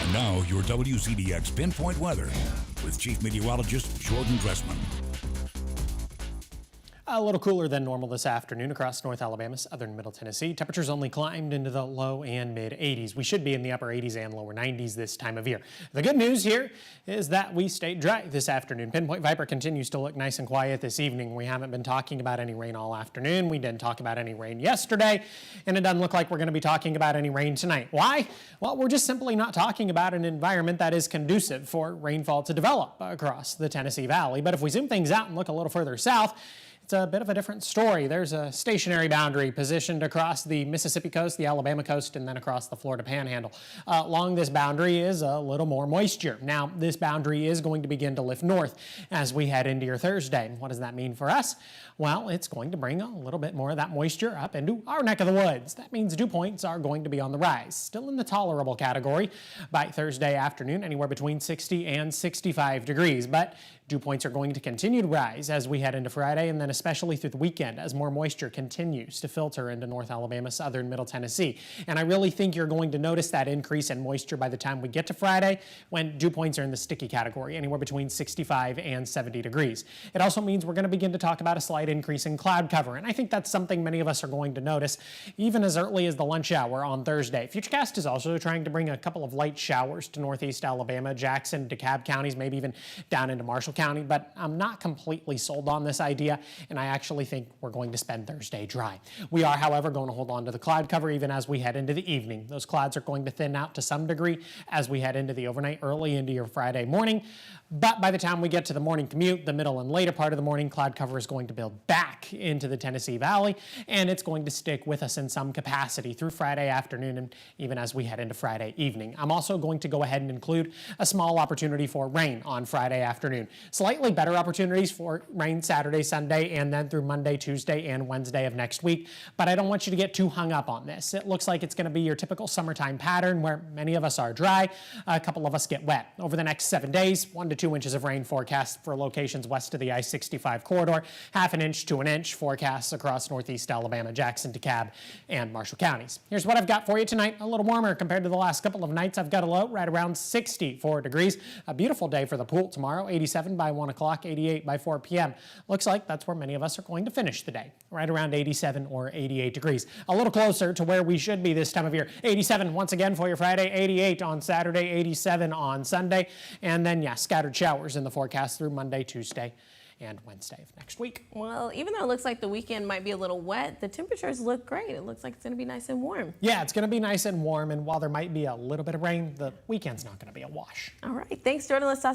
And now your WCDX Pinpoint Weather with Chief Meteorologist Jordan Dressman. A little cooler than normal this afternoon across North Alabama, southern Middle Tennessee. Temperatures only climbed into the low and mid 80s. We should be in the upper 80s and lower 90s this time of year. The good news here is that we stayed dry this afternoon. Pinpoint Viper continues to look nice and quiet this evening. We haven't been talking about any rain all afternoon. We didn't talk about any rain yesterday, and it doesn't look like we're going to be talking about any rain tonight. Why? Well, we're just simply not talking about an environment that is conducive for rainfall to develop across the Tennessee Valley. But if we zoom things out and look a little further south, it's a bit of a different story. There's a stationary boundary positioned across the Mississippi coast, the Alabama coast, and then across the Florida Panhandle. Along this boundary is a little more moisture. Now, this boundary is going to begin to lift north as we head into your Thursday. What does that mean for us? Well, it's going to bring a little bit more of that moisture up into our neck of the woods. That means dew points are going to be on the rise, still in the tolerable category by Thursday afternoon, anywhere between 60 and 65 degrees. But dew points are going to continue to rise as we head into Friday, and then especially through the weekend as more moisture continues to filter into North Alabama, southern Middle Tennessee. And I really think you're going to notice that increase in moisture by the time we get to Friday, when dew points are in the sticky category, anywhere between 65 and 70 degrees. It also means we're going to begin to talk about a slight increase in cloud cover, and I think that's something many of us are going to notice even as early as the lunch hour on Thursday. FUTURECAST is also trying to bring a couple of light showers to northeast Alabama, Jackson, DeKalb counties, maybe even down into Marshall County, but I'm not completely sold on this idea, and I actually think we're going to spend Thursday dry. We are, however, going to hold on to the cloud cover even as we head into the evening. Those clouds are going to thin out to some degree as we head into the overnight, early into your Friday morning, but by the time we get to the morning commute, the middle and later part of the morning, cloud cover is going to build back into the Tennessee Valley, and it's going to stick with us in some capacity through Friday afternoon and even as we head into Friday evening. I'm also going to go ahead and include a small opportunity for rain on Friday afternoon. Slightly better opportunities for rain Saturday, Sunday, and then through Monday, Tuesday, and Wednesday of next week, but I don't want you to get too hung up on this. It looks like it's going to be your typical summertime pattern where many of us are dry, a couple of us get wet. Over the next 7 days, 1 to 2 inches of rain forecast for locations west of the I-65 corridor, half an inch to an inch forecasts across northeast Alabama, Jackson, DeKalb, and Marshall counties. Here's what I've got for you tonight. A little warmer compared to the last couple of nights. I've got a low right around 64 degrees. A beautiful day for the pool tomorrow, 87 by 1 o'clock, 88 by 4 p.m. Looks like that's where many of us are going to finish the day, right around 87 or 88 degrees. A little closer to where we should be this time of year. 87 once again for your Friday, 88 on Saturday, 87 on Sunday, and then, yeah, scattered showers in the forecast through Monday, Tuesday, and Wednesday of next week. Well, even though it looks like the weekend might be a little wet, the temperatures look great. It looks like it's going to be nice and warm. Yeah, it's going to be nice and warm, and while there might be a little bit of rain, the weekend's not going to be a wash. All right. Thanks, Jordan. Let's toss